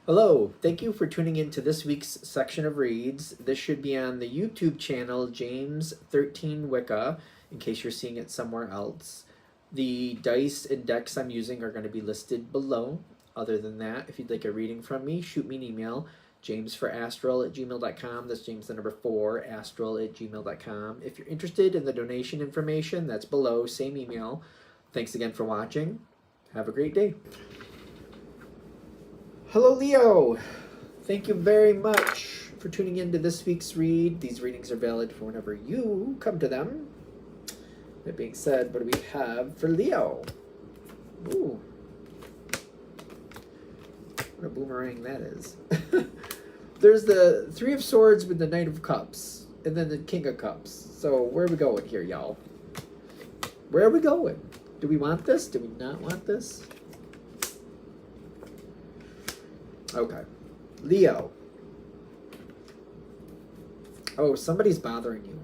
Hello, thank you for tuning in to this week's section of reads. This should be on the YouTube channel James13 Wicca, in case you're seeing it somewhere else. The dice and decks I'm using are going to be listed below. Other than that, if you'd like a reading from me, shoot me an email, jamesforastral@gmail.com. That's James the number 4, astral@gmail.com. If you're interested in the donation information, that's below, same email. Thanks again for watching. Have a great day. Hello, Leo. Thank you very much for tuning in to this week's read. These readings are valid for whenever you come to them. That being said, what do we have for Leo? Ooh. What a boomerang that is. There's the Three of Swords with the Knight of Cups, and then the King of Cups. So where are we going here, y'all? Where are we going? Do we want this? Do we not want this? Okay. Leo. Oh, somebody's bothering you.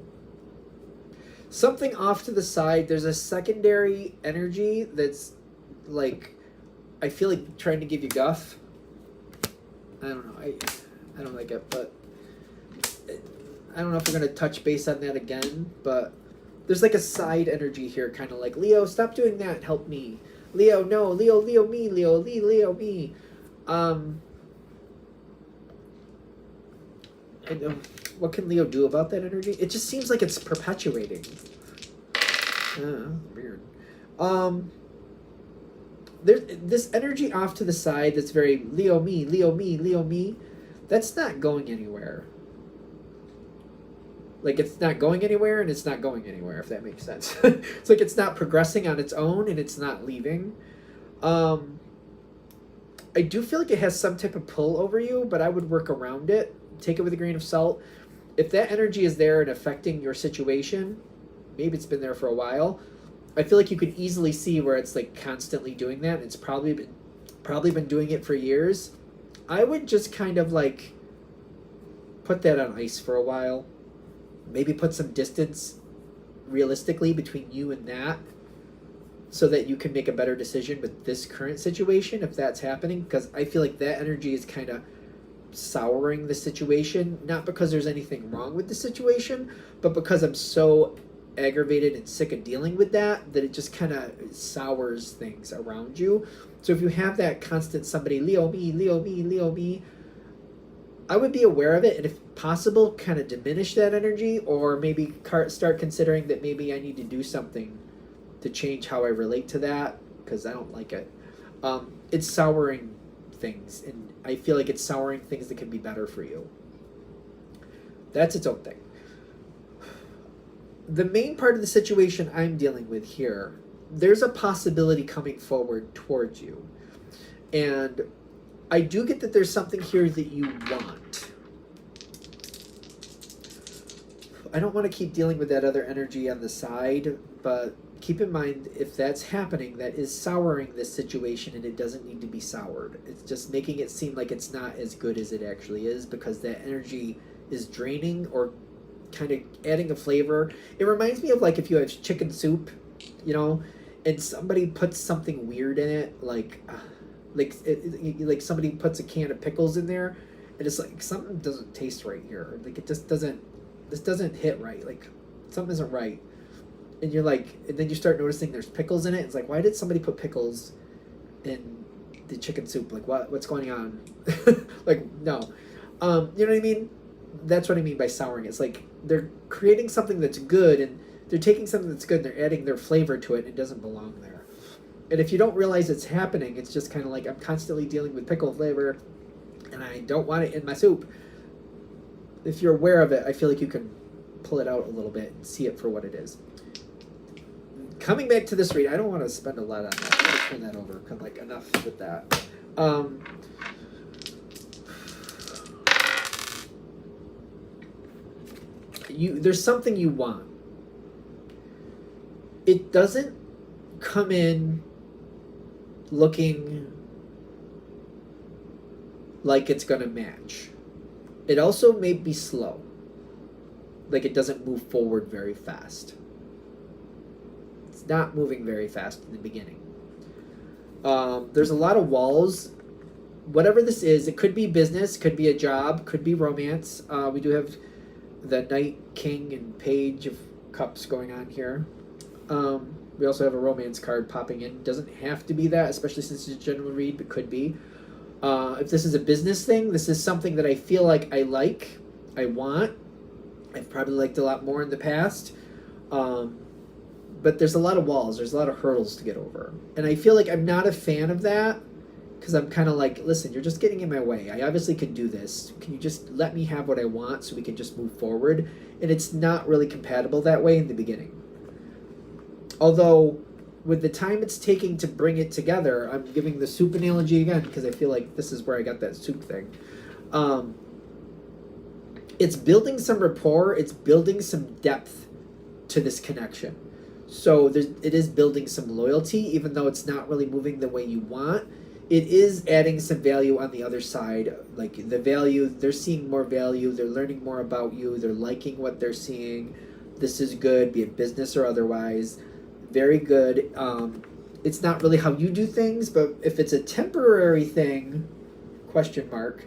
Something off to the side. There's a secondary energy that's like, I feel like trying to give you guff. I don't know. I don't like it, but I don't know if we're going to touch base on that again, but there's like a side energy here, kind of like, Leo, stop doing that. Help me. Leo, no. Leo, me. Leo, me. What can Leo do about that energy? It just seems like it's perpetuating. Weird. There's this energy off to the side that's very Leo, me. That's not going anywhere. Like, it's not going anywhere and it's not going anywhere, if that makes sense. It's like it's not progressing on its own and it's not leaving. I do feel like it has some type of pull over you, but I would work around it. Take it with a grain of salt. If that energy is there and affecting your situation, maybe it's been there for a while, I feel like you could easily see where it's like constantly doing that. It's probably been doing it for years. I would just kind of like put that on ice for a while. Maybe put some distance realistically between you and that, so that you can make a better decision with this current situation if that's happening, because I feel like that energy is kind of souring the situation, not because there's anything wrong with the situation, but because I'm so aggravated and sick of dealing with that it just kind of sours things around you. So if you have that constant somebody, Leo, me, I would be aware of it, and if possible, kind of diminish that energy, or maybe start considering that maybe I need to do something to change how I relate to that, because I don't like it. It's souring things, and I feel like it's souring things that could be better for you. That's its own thing. The main part of the situation I'm dealing with here, there's a possibility coming forward towards you, and I do get that there's something here that you want. I don't want to keep dealing with that other energy on the side, but keep in mind, if that's happening, that is souring this situation, and it doesn't need to be soured. It's just making it seem like it's not as good as it actually is, because that energy is draining or kind of adding a flavor. It reminds me of like if you have chicken soup, you know, and somebody puts something weird in it, like somebody puts a can of pickles in there, and it's like something doesn't taste right here. Like it just doesn't, this doesn't hit right. Like something isn't right. And you're like, and then you start noticing there's pickles in it. It's like, why did somebody put pickles in the chicken soup? Like, what's going on? Like, no. You know what I mean? That's what I mean by souring. It's like they're creating something that's good, and they're taking something that's good and they're adding their flavor to it, and it doesn't belong there. And if you don't realize it's happening, it's just kind of like, I'm constantly dealing with pickle flavor, and I don't want it in my soup. If you're aware of it, I feel like you can pull it out a little bit and see it for what it is. Coming back to this read, I don't want to spend a lot on that. I'm going to turn that over. Like, enough with that. There's something you want. It doesn't come in looking like it's going to match. It also may be slow. Like it doesn't move forward very fast. It's not moving very fast in the beginning. There's a lot of walls whatever this is, it could be business, could be a job, could be romance. We do have the Knight, King, and Page of Cups going on here. We also have a romance card popping in. Doesn't have to be that, especially since it's a general read, but could be. If this is a business thing, this is something that I feel like, I want. I've probably liked a lot more in the past. But there's a lot of walls. There's a lot of hurdles to get over. And I feel like I'm not a fan of that because I'm kind of like, listen, you're just getting in my way. I obviously could do this. Can you just let me have what I want so we can just move forward? And it's not really compatible that way in the beginning. Although, with the time it's taking to bring it together, I'm giving the soup analogy again because I feel like this is where I got that soup thing. It's building some rapport. It's building some depth to this connection. So it is building some loyalty, even though it's not really moving the way you want. It is adding some value on the other side. Like the value, they're seeing more value. They're learning more about you. They're liking what they're seeing. This is good, be it business or otherwise. Very good. It's not really how you do things, but if it's a temporary thing, question mark,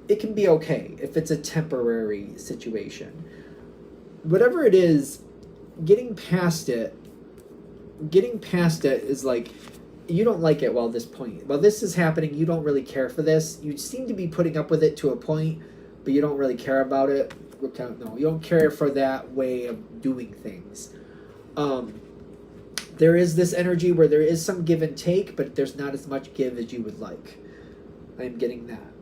it can be okay if it's a temporary situation. Whatever it is, getting past it is like, you don't like it while this is happening, you don't really care for this. You seem to be putting up with it to a point, but you don't really care about it. No, you don't care for that way of doing things. There is this energy where there is some give and take, but there's not as much give as you would like. I'm getting that.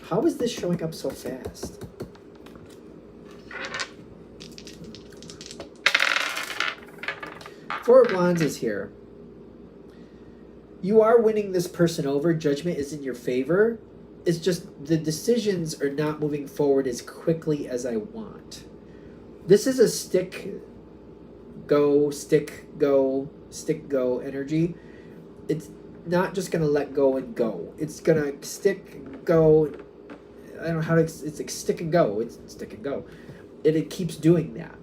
How is this showing up so fast? Four of Wands is here. You are winning this person over. Judgment is in your favor. It's just the decisions are not moving forward as quickly as I want. This is a stick, go energy. It's not just going to let go and go. It's going to stick, go. I don't know how to, it's like stick and go. It's stick and go. It keeps doing that.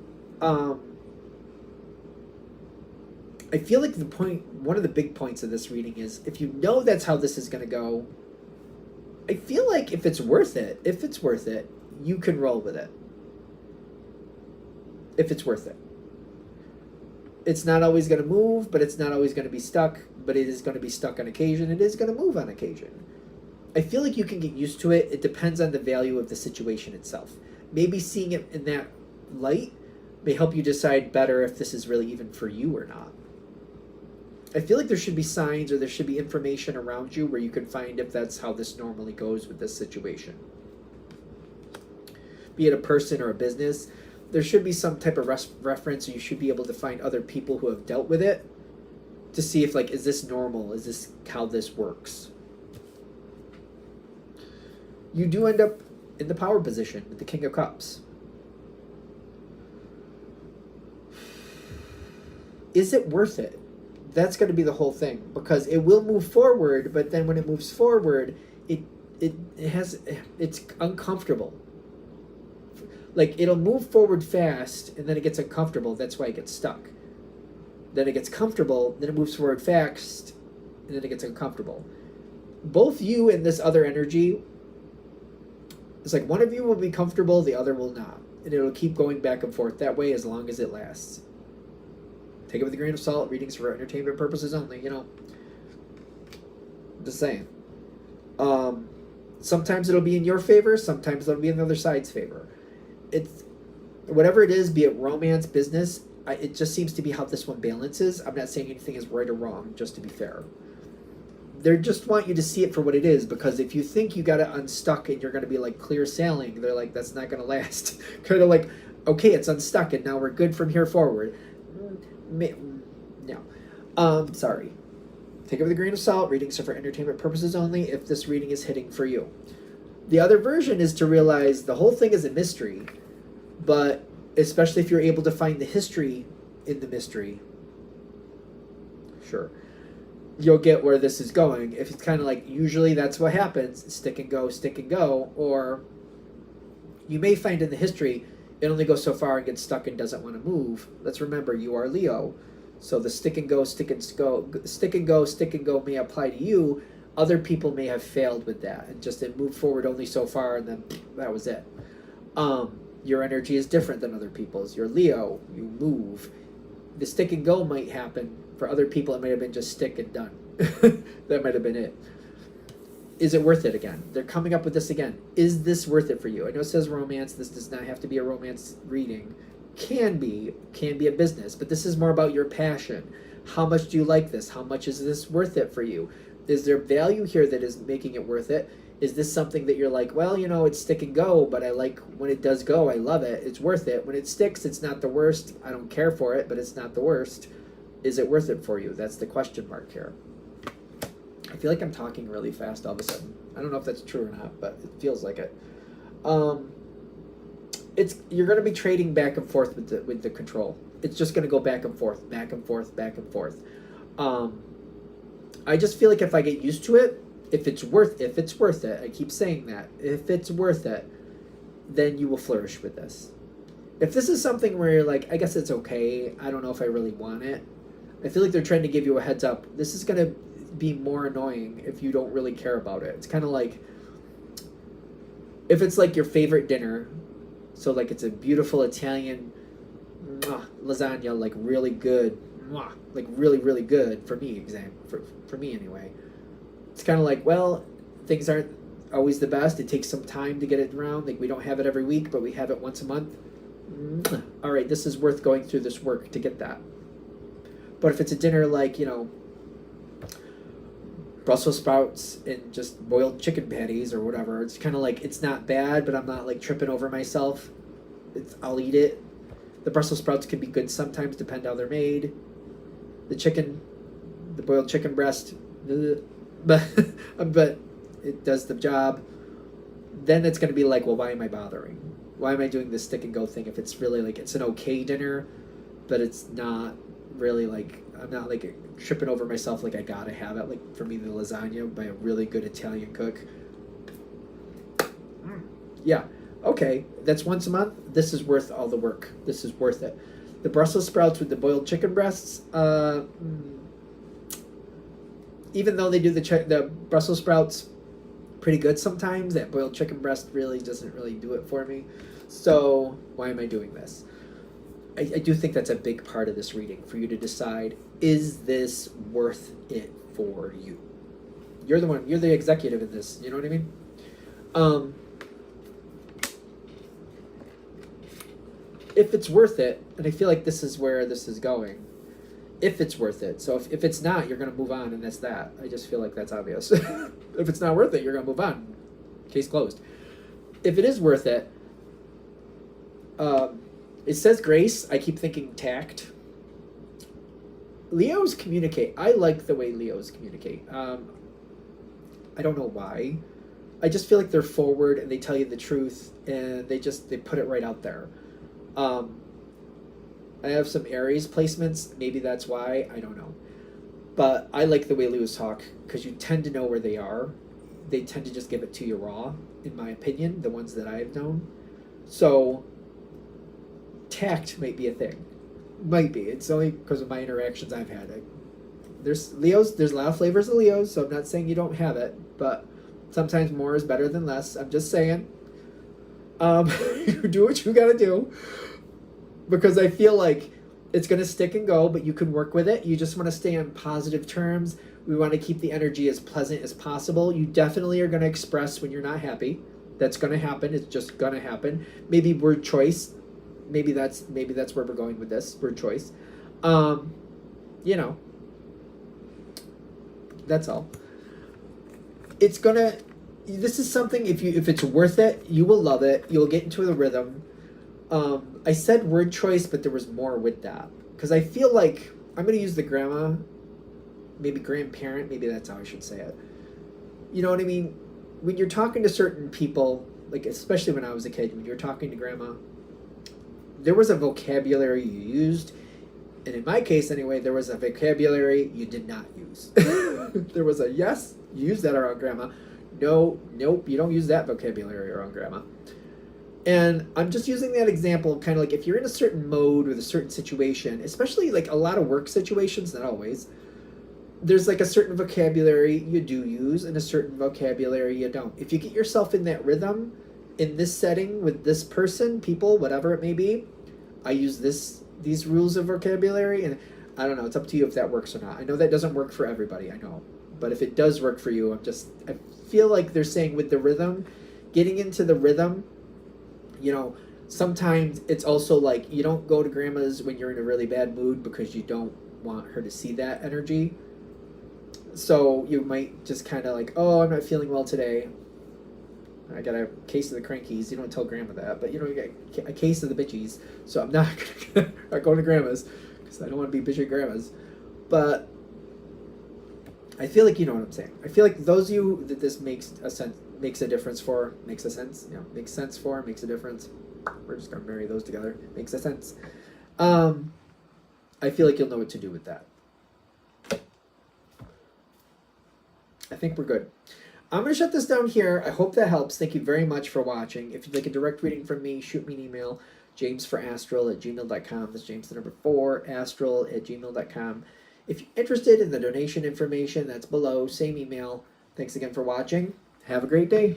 I feel like one of the big points of this reading is if you know that's how this is going to go, I feel like if it's worth it, you can roll with it. If it's worth it. It's not always going to move, but it's not always going to be stuck, but it is going to be stuck on occasion. It is going to move on occasion. I feel like you can get used to it. It depends on the value of the situation itself. Maybe seeing it in that light may help you decide better if this is really even for you or not. I feel like there should be signs or there should be information around you where you can find if that's how this normally goes with this situation. Be it a person or a business, there should be some type of reference, or you should be able to find other people who have dealt with it to see if, like, is this normal? Is this how this works? You do end up in the power position with the King of Cups. Is it worth it? That's going to be the whole thing, because it will move forward, but then when it moves forward, it's uncomfortable. Like, it'll move forward fast, and then it gets uncomfortable. That's why it gets stuck. Then it gets comfortable, then it moves forward fast, and then it gets uncomfortable. Both you and this other energy, it's like one of you will be comfortable, the other will not. And it'll keep going back and forth that way as long as it lasts. Take it with a grain of salt. Readings for entertainment purposes only, Just saying. Sometimes it'll be in your favor. Sometimes it'll be in the other side's favor. It's whatever it is, be it romance, business. It just seems to be how this one balances. I'm not saying anything is right or wrong, just to be fair. They just want you to see it for what it is, because if you think you got it unstuck and you're going to be like clear sailing, they're like, that's not going to last. Kind of like, okay, it's unstuck and now we're good from here forward. No. Sorry. Take it with a grain of salt. Readings are for entertainment purposes only if this reading is hitting for you. The other version is to realize the whole thing is a mystery, but especially if you're able to find the history in the mystery, sure, you'll get where this is going. If it's kind of like, usually that's what happens, stick and go, or you may find in the history it only goes so far and gets stuck and doesn't want to move. Let's remember, you are Leo, So the stick and go, stick and go, stick and go, stick and go may apply to you. Other people may have failed with that and just it moved forward only so far, and then that was it. Your energy is different than other people's. You're Leo. You move. The stick and go might happen. For other people, it might have been just stick and done. That might have been it. Is it worth it again? They're coming up with this again. Is this worth it for you? I know it says romance. This does not have to be a romance reading. Can be a business, but this is more about your passion. How much do you like this? How much is this worth it for you? Is there value here that is making it worth it? Is this something that you're like, well, you know, it's stick and go, but I like when it does go, I love it. It's worth it. When it sticks, it's not the worst. I don't care for it, but it's not the worst. Is it worth it for you? That's the question mark here. I feel like I'm talking really fast all of a sudden. I don't know if that's true or not, but it feels like it. You're going to be trading back and forth with the control. It's just going to go back and forth, back and forth, back and forth. I just feel like if I get used to it, if it's worth it, I keep saying that, if it's worth it, then you will flourish with this. If this is something where you're like, I guess it's okay, I don't know if I really want it, I feel like they're trying to give you a heads up. This is going to be more annoying if you don't really care about it. It's kind of like, if it's like your favorite dinner, so like it's a beautiful Italian lasagna, like really good, like really, really good, for me, for me anyway. It's kind of like, well, things aren't always the best. It takes some time to get it around. Like we don't have it every week, but we have it once a month. All right, this is worth going through this work to get that. But if it's a dinner like, you know, Brussels sprouts and just boiled chicken patties or whatever, it's kind of like, it's not bad, but I'm not like tripping over myself. I'll eat it. The Brussels sprouts can be good sometimes, depend how they're made. The boiled chicken breast, but it does the job. Then it's going to be like, well, why am I bothering? Why am I doing this stick and go thing if it's really like, it's an okay dinner, but it's not really like, I'm not like tripping over myself like I gotta have it. Like for me, the lasagna by a really good Italian cook. Yeah, okay, that's once a month. This is worth all the work. This is worth it. The Brussels sprouts with the boiled chicken breasts, even though they do the Brussels sprouts pretty good sometimes, that boiled chicken breast really doesn't really do it for me. So why am I doing this? I do think that's a big part of this reading, for you to decide, is this worth it for you? You're the executive in this, you know what I mean? If it's worth it, and I feel like this is where this is going, if it's worth it. So if it's not, you're going to move on, and that's that. I just feel like that's obvious. If it's not worth it, you're going to move on. Case closed. If it is worth it, it says grace. I keep thinking tact. Leos communicate. I like the way Leos communicate. I don't know why. I just feel like they're forward and they tell you the truth and they put it right out there. I have some Aries placements. Maybe that's why. I don't know. But I like the way Leos talk because you tend to know where they are. They tend to just give it to you raw, in my opinion, the ones that I've known. So tact might be a thing. Might be. It's only because of my interactions I've had. There's Leos. There's a lot of flavors of Leos, so I'm not saying you don't have it, but sometimes more is better than less. I'm just saying. You do what you gotta do, because I feel like it's gonna stick and go, but you can work with it. You just want to stay on positive terms. We want to keep the energy as pleasant as possible. You definitely are gonna express when you're not happy. That's gonna happen. It's just gonna happen. Maybe word choice. Maybe that's where we're going with this word choice. You know, that's all. It's gonna. This is something. If it's worth it, you will love it. You'll get into the rhythm. I said word choice, but there was more with that because I feel like I'm gonna use the grandma, maybe grandparent. Maybe that's how I should say it. You know what I mean? When you're talking to certain people, like especially when I was a kid, when you're talking to grandma, there was a vocabulary you used, and in my case anyway, there was a vocabulary you did not use. There was a yes, you use that around grandma. No, nope, you don't use that vocabulary around grandma. And I'm just using that example, kind of like if you're in a certain mode with a certain situation, especially like a lot of work situations, not always, there's like a certain vocabulary you do use and a certain vocabulary you don't. If you get yourself in that rhythm in this setting with this person, people, whatever it may be, I use these rules of vocabulary, and I don't know, it's up to you if that works or not. I know that doesn't work for everybody, I know. But if it does work for you, I feel like they're saying with the rhythm, getting into the rhythm, you know, sometimes it's also like you don't go to grandma's when you're in a really bad mood because you don't want her to see that energy. So you might just kind of like, oh, I'm not feeling well today. I got a case of the crankies. You don't tell grandma that, but you know, you got a case of the bitchies. So I'm not going to grandma's because I don't want to be bitchy grandma's. But I feel like you know what I'm saying. I feel like those of you that this makes a difference for, makes a sense, you know, makes sense for, makes a difference. We're just gonna marry those together. Makes a sense. I feel like you'll know what to do with that. I think we're good. I'm going to shut this down here. I hope that helps. Thank you very much for watching. If you'd like a direct reading from me, shoot me an email, jamesforastral@gmail.com. That's James the number 4, astral@gmail.com. If you're interested in the donation information, that's below. Same email. Thanks again for watching. Have a great day.